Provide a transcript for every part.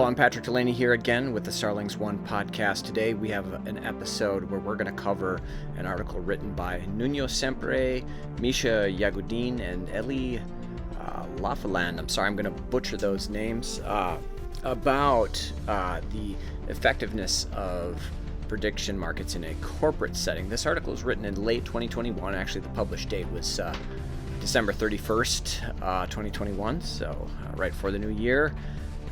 I'm Patrick Delaney here again with the Starlings One podcast. Today we have an episode where we're going to cover an article written by Nuño Sempere, Misha, Yagudin, and Lifland. I'm sorry, I'm going to butcher those names. About the effectiveness of prediction markets in a corporate setting. This article was written in late 2021. Actually, the published date was December 31st, 2021, so right before the new year,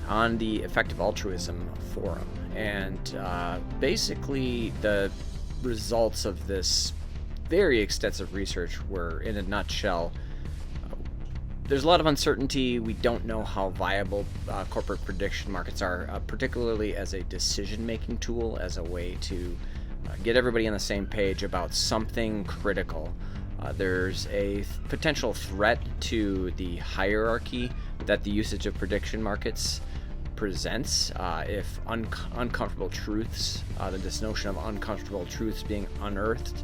on the Effective Altruism forum. And basically, the results of this very extensive research were, in a nutshell, there's a lot of uncertainty. We don't know how viable corporate prediction markets are, particularly as a decision-making tool, as a way to get everybody on the same page about something critical. There's a potential threat to the hierarchy that the usage of prediction markets presents if uncomfortable truths, this notion of uncomfortable truths being unearthed,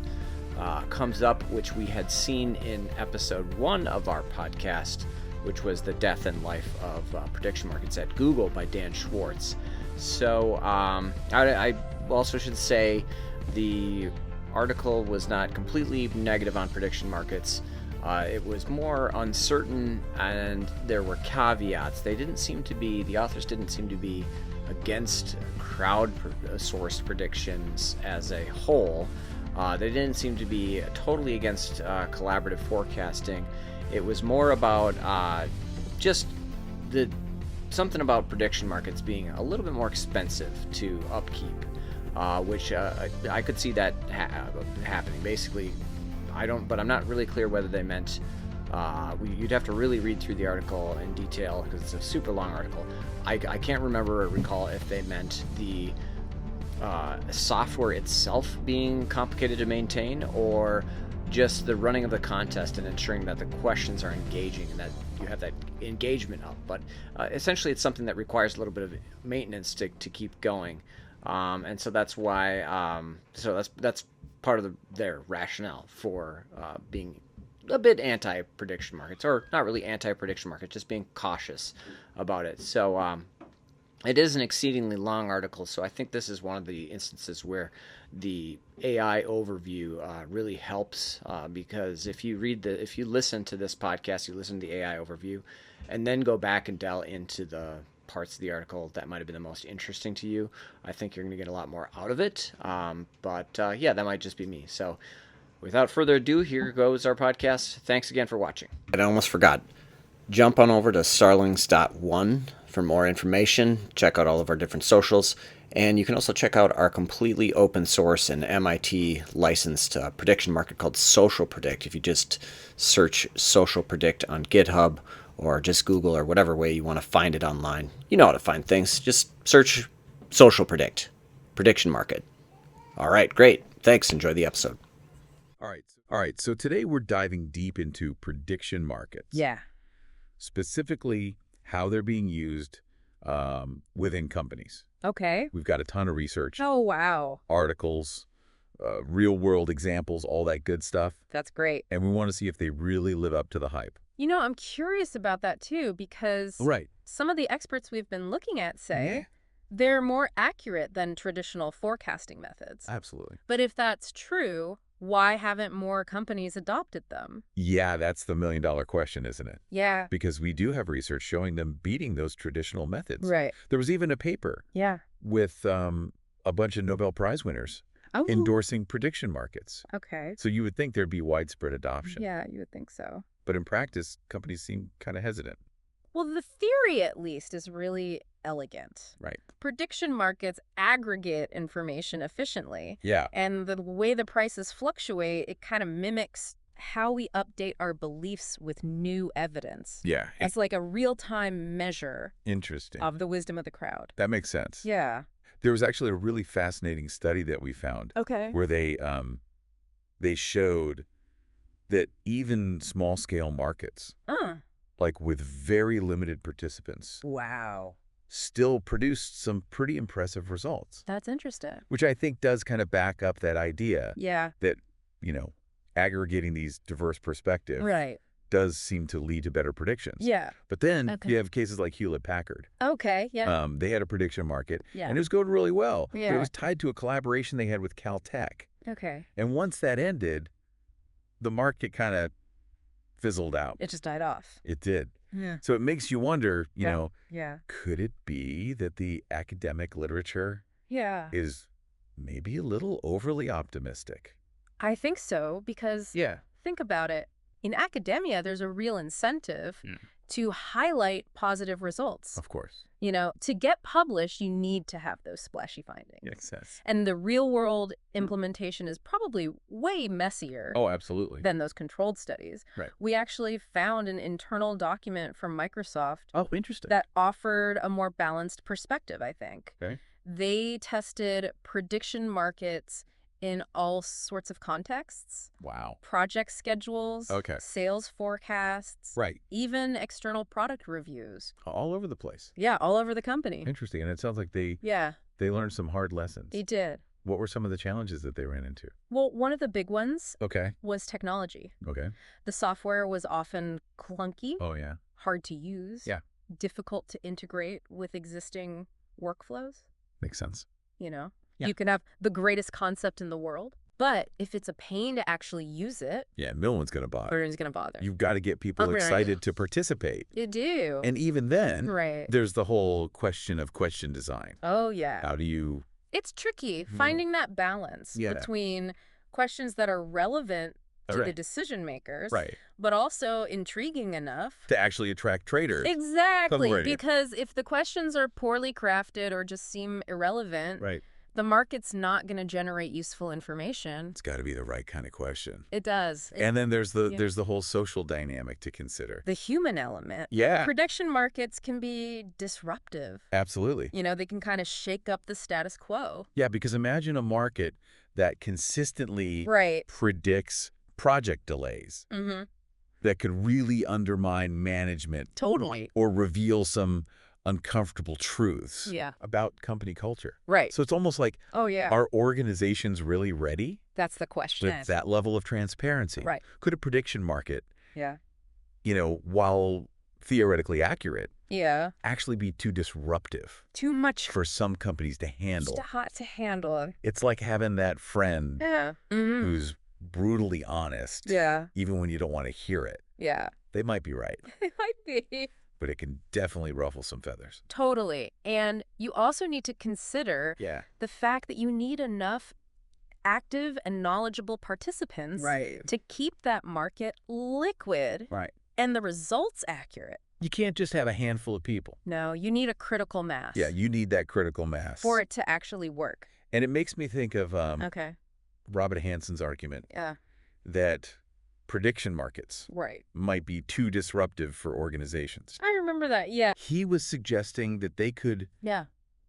comes up, which we had seen in episode 1 of our podcast, which was The Death and Life of Prediction Markets at Google by Dan Schwartz. So I also should say the article was not completely negative on prediction markets. It was more uncertain, and there were caveats. The authors didn't seem to be against crowd-sourced predictions as a whole. They didn't seem to be totally against collaborative forecasting. It was more about just something about prediction markets being a little bit more expensive to upkeep, which I could see that happening. Basically, but I'm not really clear whether they meant. You'd have to really read through the article in detail because it's a super long article. I can't remember or recall if they meant the software itself being complicated to maintain, or just the running of the contest and ensuring that the questions are engaging and that you have that engagement up. But essentially, it's something that requires a little bit of maintenance to keep going, and so that's why. That's part of their rationale for being a bit anti-prediction markets, or not really anti-prediction markets, just being cautious about it. So it is an exceedingly long article, so I think this is one of the instances where the AI overview really helps, because if you listen to this podcast, you listen to the AI overview, and then go back and delve into the parts of the article that might have been the most interesting to you, I think you're going to get a lot more out of it. But that might just be me. So without further ado, here goes our podcast. Thanks again for watching. I almost forgot. Jump on over to starlings.one for more information. Check out all of our different socials. And you can also check out our completely open source and MIT licensed prediction market called Social Predict. If you just search Social Predict on GitHub or just Google or whatever way you want to find it online. You know how to find things. Just search Social Predict, prediction market. All right, great. Thanks. Enjoy the episode. All right. So today we're diving deep into prediction markets. Yeah. Specifically, how they're being used within companies. Okay. We've got a ton of research. Oh, wow. Articles, real-world examples, all that good stuff. That's great. And we want to see if they really live up to the hype. You know, I'm curious about that, too, because some of the experts we've been looking at say they're more accurate than traditional forecasting methods. Absolutely. But if that's true, why haven't more companies adopted them? Yeah, that's the million-dollar question, isn't it? Yeah. Because we do have research showing them beating those traditional methods. Right. There was even a paper with a bunch of Nobel Prize winners endorsing prediction markets. Okay. So you would think there'd be widespread adoption. Yeah, you would think so. But in practice, companies seem kind of hesitant. Well, the theory, at least, is really elegant. Right. Prediction markets aggregate information efficiently. Yeah. And the way the prices fluctuate, it kind of mimics how we update our beliefs with new evidence. Yeah. It's like a real-time measure Interesting. of the wisdom of the crowd. That makes sense. Yeah. There was actually a really fascinating study that we found where they showed that even small-scale markets, like with very limited participants, still produced some pretty impressive results. That's interesting. Which I think does kind of back up that idea Yeah. that, aggregating these diverse perspectives does seem to lead to better predictions. Yeah. But then you have cases like Hewlett-Packard. Okay, yeah. They had a prediction market, Yeah. and it was going really well. Yeah. But it was tied to a collaboration they had with Caltech. Okay. And once that ended, the market kind of fizzled out. It just died off. It did. Yeah. So it makes you wonder, you know, yeah. could it be that the academic literature is maybe a little overly optimistic? I think so, because think about it. In academia, there's a real incentive to highlight positive results. Of course. You know, to get published, you need to have those splashy findings. Makes sense. And the real-world implementation is probably way messier than those controlled studies. Right. We actually found an internal document from Microsoft Interesting. that offered a more balanced perspective, I think. Okay. They tested prediction markets in all sorts of contexts. Wow. Project schedules, sales forecasts, even external product reviews. All over the place. Yeah, all over the company. Interesting. And it sounds like they learned some hard lessons. They did. What were some of the challenges that they ran into? Well, one of the big ones was technology. Okay. The software was often clunky. Oh, yeah. Hard to use. Yeah. Difficult to integrate with existing workflows. Makes sense. You know? Yeah. You can have the greatest concept in the world, but if it's a pain to actually use it, no one's going to bother. No one's going to bother. You've got to get people excited to participate. You do. And even then, Right. there's the whole question of question design. Oh, yeah. How do you... It's tricky finding that balance between questions that are relevant to the decision makers, but also intriguing enough to actually attract traders. Exactly. Because if the questions are poorly crafted or just seem irrelevant, the market's not going to generate useful information. It's got to be the right kind of question. It does. And then there's the whole social dynamic to consider. The human element. Yeah. Prediction markets can be disruptive. Absolutely. You know, they can kind of shake up the status quo. Yeah, because imagine a market that consistently predicts project delays that could really undermine management. Totally. Or reveal some uncomfortable truths about company culture. Right. So it's almost like, are organizations really ready? That's the question. With that level of transparency. Right. Could a prediction market, you know, while theoretically accurate, actually be too disruptive? Too much. For some companies to handle. Just hot to handle. It's like having that friend who's brutally honest, even when you don't want to hear it. Yeah. They might be right. They might be. But it can definitely ruffle some feathers. Totally. And you also need to consider the fact that you need enough active and knowledgeable participants to keep that market liquid and the results accurate. You can't just have a handful of people. No, you need a critical mass. Yeah, you need that critical mass. For it to actually work. And it makes me think of Robert Hanson's argument that prediction markets might be too disruptive for organizations. I remember that, He was suggesting that they could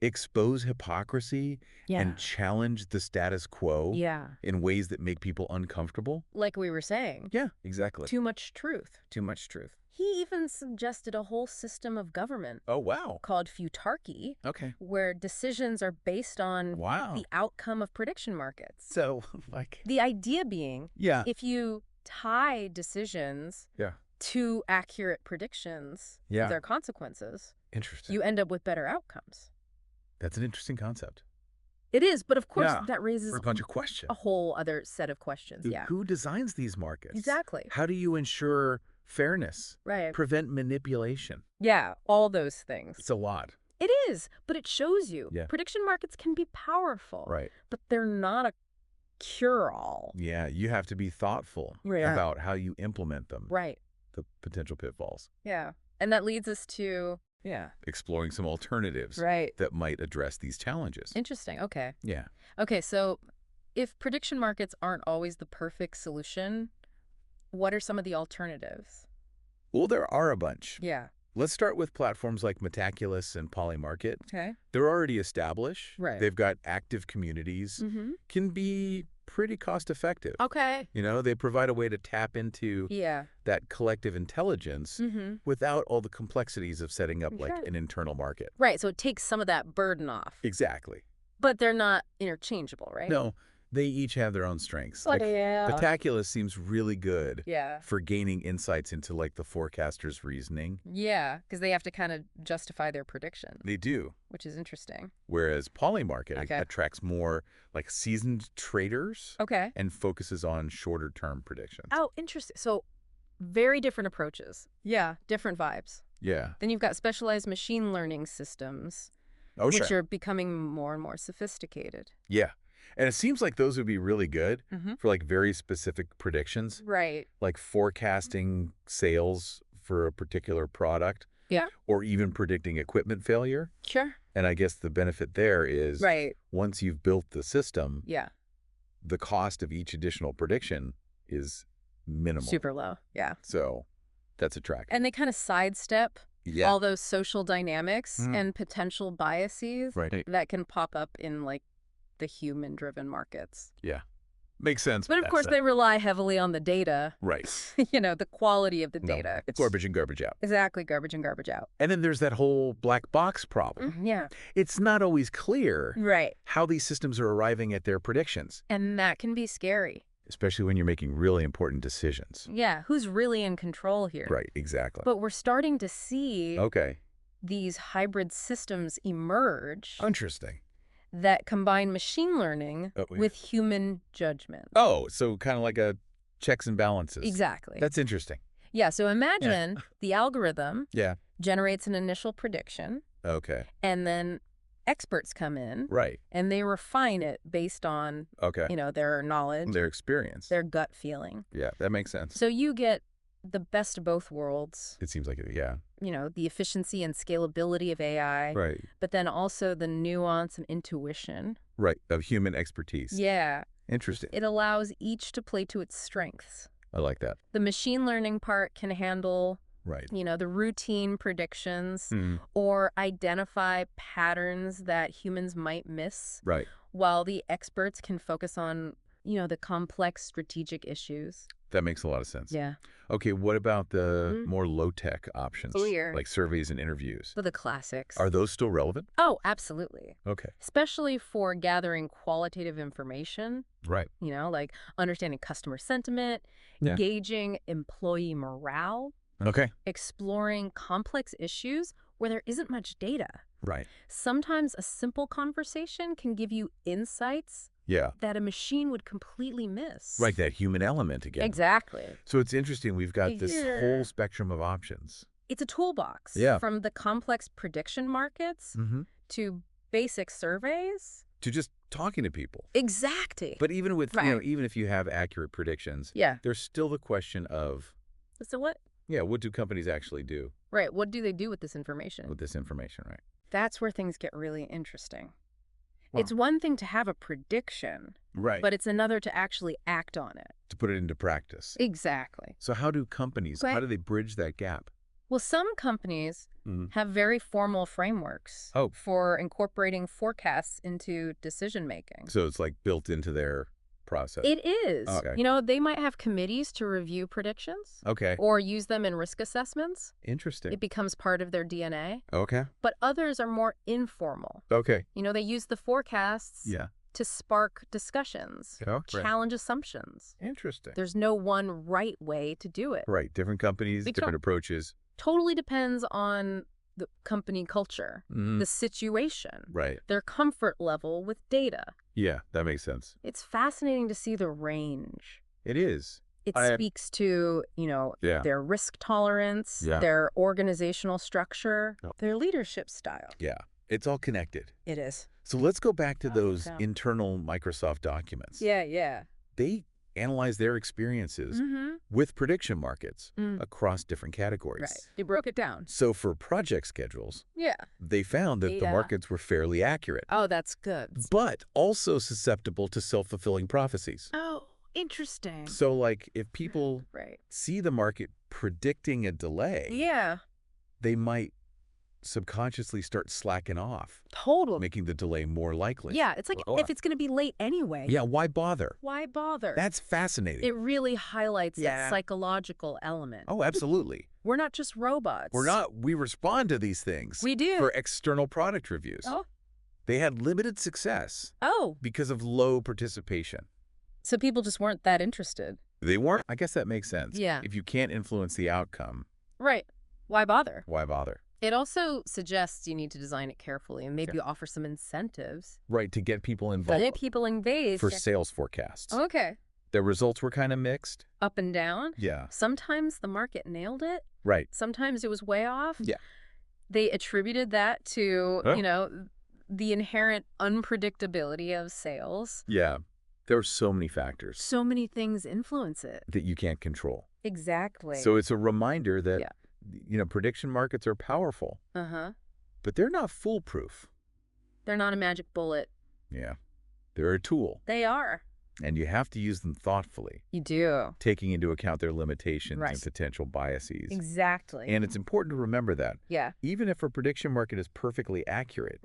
expose hypocrisy and challenge the status quo in ways that make people uncomfortable. Like we were saying. Yeah, exactly. Too much truth. Too much truth. He even suggested a whole system of government. Oh, wow. Called futarchy. Okay. Where decisions are based on the outcome of prediction markets. So, like... The idea being, if you tie decisions to accurate predictions of their consequences, interesting, you end up with better outcomes. That's an interesting concept. It is, but of course that raises a bunch of questions. A whole other set of questions. Who designs these markets? Exactly. How do you ensure fairness? Prevent manipulation? Yeah, all those things. It's a lot. It is, but it shows you. Prediction markets can be powerful. But they're not a cure-all. Yeah, you have to be thoughtful about how you implement them. The potential pitfalls. Yeah, and that leads us to... exploring some alternatives that might address these challenges. Interesting. Okay. Yeah. Okay, so if prediction markets aren't always the perfect solution, what are some of the alternatives? Well, there are a bunch. Yeah. Let's start with platforms like Metaculus and Polymarket. Okay. They're already established. Right. They've got active communities. Can be pretty cost effective. Okay. You know, they provide a way to tap into that collective intelligence without all the complexities of setting up like an internal market. Right. So it takes some of that burden off. Exactly. But they're not interchangeable, right? No. They each have their own strengths. Like, yeah. Pataculus seems really good Yeah. for gaining insights into like the forecaster's reasoning. Yeah, because they have to kind of justify their prediction. They do. Which is interesting. Whereas Polymarket attracts more like seasoned traders. Okay. And focuses on shorter term predictions. Oh, interesting. So very different approaches. Yeah, different vibes. Yeah. Then you've got specialized machine learning systems, which are becoming more and more sophisticated. Yeah. And it seems like those would be really good for like very specific predictions. Right. Like forecasting sales for a particular product. Yeah. Or even predicting equipment failure. Sure. And I guess the benefit there is once you've built the system, the cost of each additional prediction is minimal. Super low. Yeah. So that's attractive. And they kind of sidestep all those social dynamics and potential biases that can pop up in like the human-driven markets. Yeah. Makes sense. But of course, they rely heavily on the data. Right. You know, the quality of the data. It's garbage in, garbage out. Exactly, garbage in, garbage out. And then there's that whole black box problem. Yeah. It's not always clear right. how these systems are arriving at their predictions. And that can be scary. Especially when you're making really important decisions. Yeah, who's really in control here? Right, exactly. But we're starting to see these hybrid systems emerge. Interesting. That combine machine learning with human judgment. Oh, so kind of like a checks and balances. Exactly. That's interesting. Yeah, so imagine the algorithm generates an initial prediction. Okay. And then experts come in. Right. And they refine it based on, you know, their knowledge. Their experience. Their gut feeling. Yeah, that makes sense. So you get the best of both worlds. It seems like it, yeah. You know, the efficiency and scalability of AI. Right. But then also the nuance and intuition. Right, of human expertise. Yeah. Interesting. It allows each to play to its strengths. I like that. The machine learning part can handle, you know, the routine predictions or identify patterns that humans might miss. Right. While the experts can focus on, you know, the complex strategic issues. That makes a lot of sense. Yeah. Okay, what about the more low-tech options? Oh, yeah. Like surveys and interviews? So the classics. Are those still relevant? Oh, absolutely. Okay. Especially for gathering qualitative information. Right. You know, like understanding customer sentiment, gauging employee morale. Okay. Exploring complex issues where there isn't much data. Right. Sometimes a simple conversation can give you insights that a machine would completely miss. Right, that human element again. Exactly. So it's interesting. We've got this whole spectrum of options. It's a toolbox. From the complex prediction markets to basic surveys. To just talking to people. Exactly. But even with, you know, even if you have accurate predictions, there's still the question of... So what? Yeah, what do companies actually do? Right, what do they do with this information? With this information, right. That's where things get really interesting. Wow. It's one thing to have a prediction, but it's another to actually act on it. To put it into practice. Exactly. So how do companies, how do they bridge that gap? Well, some companies have very formal frameworks for incorporating forecasts into decision-making. So it's like built into their process. It is. Okay. You know, they might have committees to review predictions. Okay. Or use them in risk assessments. Interesting. It becomes part of their DNA. Okay. But others are more informal. Okay. You know, they use the forecasts to spark discussions, challenge assumptions. Interesting. There's no one right way to do it. Right. Different companies, different approaches. Totally depends on the company culture, the situation, their comfort level with data. Yeah, that makes sense. It's fascinating to see the range. It is. It speaks to, you know, their risk tolerance, their organizational structure, their leadership style. Yeah, it's all connected. It is. So let's go back to those internal Microsoft documents. Yeah. They analyze their experiences with prediction markets across different categories. Right. They broke it down. So for project schedules, they found that the markets were fairly accurate. Oh, that's good. But also susceptible to self-fulfilling prophecies. Oh, interesting. So like if people see the market predicting a delay, they might subconsciously start slacking off. Totally. Making the delay more likely. Yeah, it's like if it's going to be late anyway. Yeah, why bother? Why bother? That's fascinating. It really highlights that psychological element. Oh, absolutely. We're not just robots. We're not. We respond to these things. We do. For external product reviews. Oh, They had limited success. Oh. Because of low participation. So people just weren't that interested. They weren't? I guess that makes sense. Yeah. If you can't influence the outcome. Right. Why bother? Why bother? It also suggests you need to design it carefully and maybe offer some incentives. Right, to get people involved. Get people engaged. For sales forecasts. Okay. The results were kind of mixed. Up and down. Yeah. Sometimes the market nailed it. Right. Sometimes it was way off. Yeah. They attributed that to, the inherent unpredictability of sales. Yeah. There are so many factors. So many things influence it. That you can't control. Exactly. So it's a reminder that, prediction markets are powerful. But they're not foolproof. They're not a magic bullet. Yeah. They're a tool. They are. And you have to use them thoughtfully. You do. Taking into account their limitations and potential biases. Exactly. And it's important to remember that. Yeah. Even if a prediction market is perfectly accurate,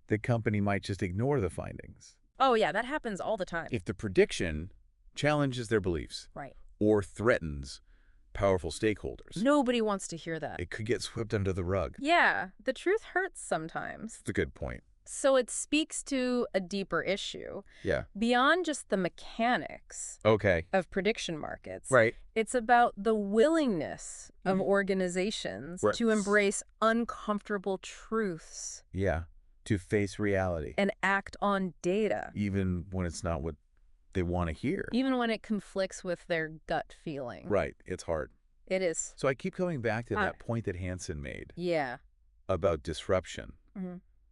the company might just ignore the findings. Oh, yeah, that happens all the time. If the prediction challenges their beliefs or threatens powerful stakeholders. Nobody wants to hear that. It could get swept under the rug. Yeah, the truth hurts sometimes. That's a good point. So it speaks to a deeper issue. Yeah. Beyond just the mechanics of prediction markets. Right. It's about the willingness of organizations to embrace uncomfortable truths. Yeah. To face reality. And act on data. Even when it's not what they want to hear. Even when it conflicts with their gut feeling. Right. It's hard. It is. So I keep coming back to that point that Hansen made. Yeah. About disruption.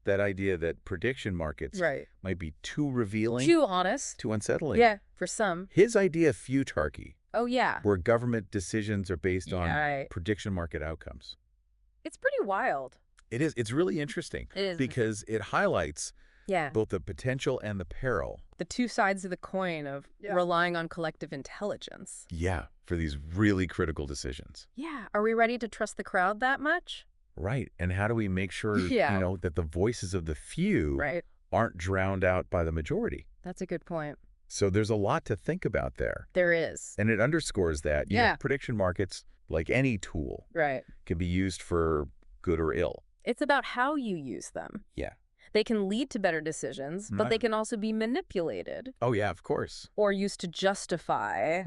That idea that prediction markets might be too revealing. Too honest. Too unsettling. Yeah, for some. His idea of futarchy. Oh, yeah. Where government decisions are based on prediction market outcomes. It's pretty wild. It is. It's really interesting. It is. Because it highlights both the potential and the peril. The two sides of the coin of relying on collective intelligence. Yeah, for these really critical decisions. Yeah. Are we ready to trust the crowd that much? Right. And how do we make sure, that the voices of the few aren't drowned out by the majority? That's a good point. So there's a lot to think about there. There is. And it underscores that, prediction markets, like any tool, can be used for good or ill. It's about how you use them. Yeah. They can lead to better decisions, but they can also be manipulated. Oh, yeah, of course. Or used to justify,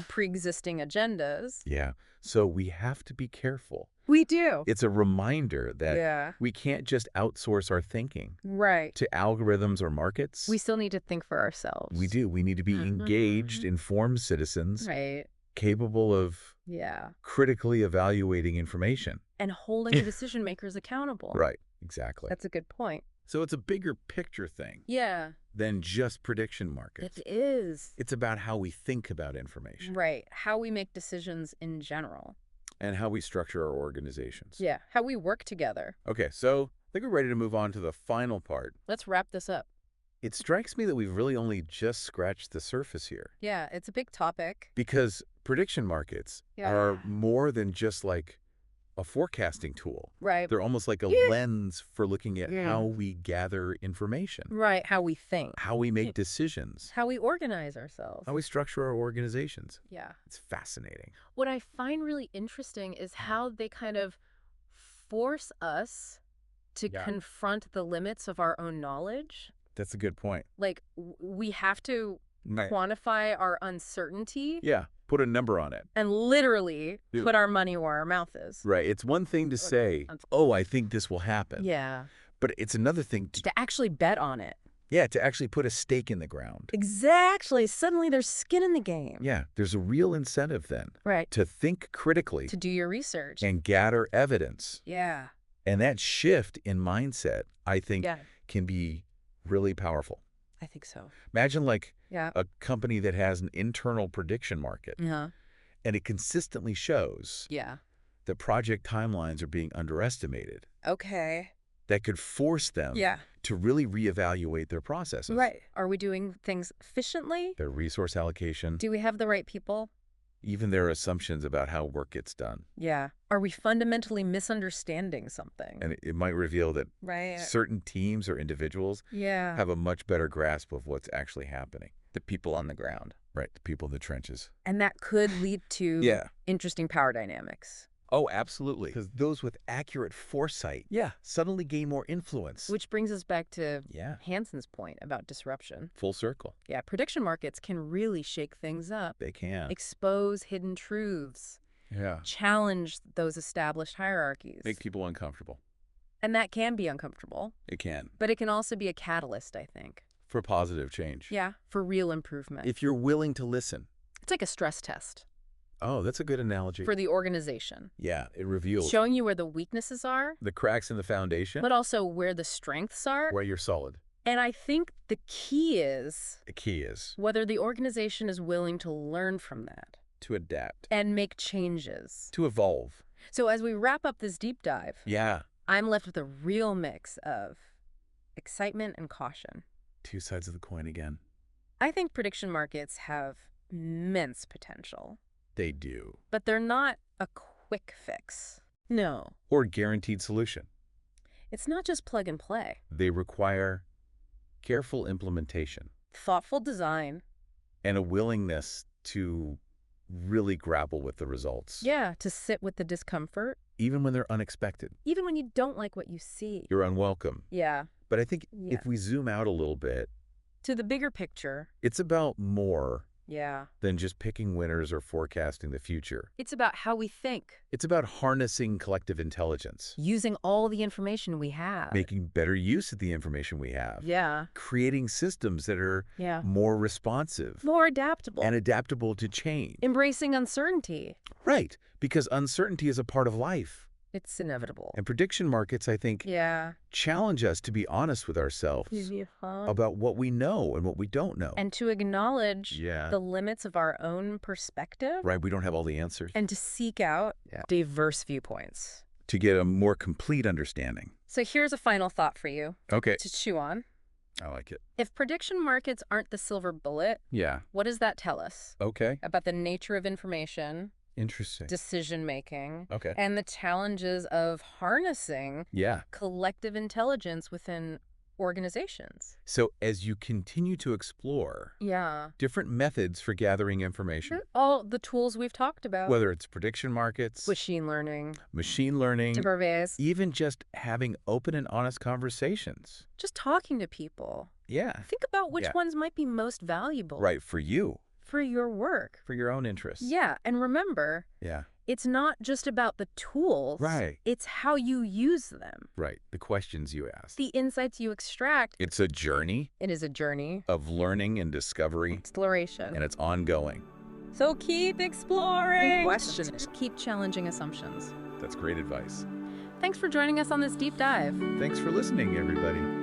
pre-existing agendas. Yeah. So we have to be careful. We do. It's a reminder that we can't just outsource our thinking to algorithms or markets. We still need to think for ourselves. We do. We need to be engaged, informed citizens capable of critically evaluating information. And holding decision makers accountable. Right. Exactly. That's a good point. So it's a bigger picture thing. Yeah. Than just prediction markets. It is. It's about how we think about information. Right. How we make decisions in general. And how we structure our organizations. Yeah. How we work together. Okay, so I think we're ready to move on to the final part. Let's wrap this up. It strikes me that we've really only just scratched the surface here. Yeah, it's a big topic. Because prediction markets are more than just like a forecasting tool. Right. They're almost like a lens for looking at how we gather information. Right. How we think. How we make decisions. How we organize ourselves. How we structure our organizations. Yeah. It's fascinating. What I find really interesting is how they kind of force us to confront the limits of our own knowledge. That's a good point. Like, we have to quantify our uncertainty. Yeah. Put a number on it. And literally put our money where our mouth is. Right. It's one thing to say, oh, I think this will happen. Yeah. But it's another thing to actually bet on it. Yeah, to actually put a stake in the ground. Exactly. Suddenly there's skin in the game. Yeah. There's a real incentive then. Right. To think critically. To do your research. And gather evidence. Yeah. And that shift in mindset, I think, can be really powerful. I think so. Imagine like a company that has an internal prediction market. And it consistently shows that project timelines are being underestimated. Okay. That could force them to really reevaluate their processes. Right. Are we doing things efficiently? Their resource allocation. Do we have the right people? Even their assumptions about how work gets done. Yeah. Are we fundamentally misunderstanding something? And it might reveal that certain teams or individuals have a much better grasp of what's actually happening. The people on the ground. Right. The people in the trenches. And that could lead to interesting power dynamics. Oh, absolutely. Because those with accurate foresight suddenly gain more influence. Which brings us back to Hanson's point about disruption. Full circle. Yeah, prediction markets can really shake things up. They can. Expose hidden truths. Yeah. Challenge those established hierarchies. Make people uncomfortable. And that can be uncomfortable. It can. But it can also be a catalyst, I think. For positive change. Yeah, for real improvement. If you're willing to listen. It's like a stress test. Oh, that's a good analogy. For the organization. Yeah, it reveals. Showing you where the weaknesses are. The cracks in the foundation. But also where the strengths are. Where you're solid. And I think the key is... The key is... whether the organization is willing to learn from that. To adapt. And make changes. To evolve. So as we wrap up this deep dive... Yeah. I'm left with a real mix of excitement and caution. Two sides of the coin again. I think prediction markets have immense potential. They do. But they're not a quick fix. No. Or guaranteed solution. It's not just plug and play. They require careful implementation. Thoughtful design. And a willingness to really grapple with the results. Yeah, to sit with the discomfort. Even when they're unexpected. Even when you don't like what you see. You're unwelcome. Yeah. But I think if we zoom out a little bit... to the bigger picture... it's about more... yeah. than just picking winners or forecasting the future. It's about how we think. It's about harnessing collective intelligence. Using all the information we have. Making better use of the information we have. Yeah. Creating systems that are more responsive. More adaptable. And adaptable to change. Embracing uncertainty. Right. Because uncertainty is a part of life. It's inevitable. And prediction markets, I think, challenge us to be honest with ourselves about what we know and what we don't know. And to acknowledge the limits of our own perspective. Right, we don't have all the answers. And to seek out diverse viewpoints. To get a more complete understanding. So here's a final thought for you. Okay. To chew on. I like it. If prediction markets aren't the silver bullet, what does that tell us? Okay. About the nature of information. Interesting. Decision-making. Okay. And the challenges of harnessing collective intelligence within organizations. So as you continue to explore different methods for gathering information. All the tools we've talked about. Whether it's prediction markets. Machine learning. Even just having open and honest conversations. Just talking to people. Yeah. Think about which ones might be most valuable. Right, for you. For your work. For your own interests. Yeah, and remember, it's not just about the tools. Right. It's how you use them. Right, the questions you ask. The insights you extract. It's a journey. It is a journey. Of learning and discovery. Exploration. And it's ongoing. So keep exploring. Question. Keep challenging assumptions. That's great advice. Thanks for joining us on this deep dive. Thanks for listening, everybody.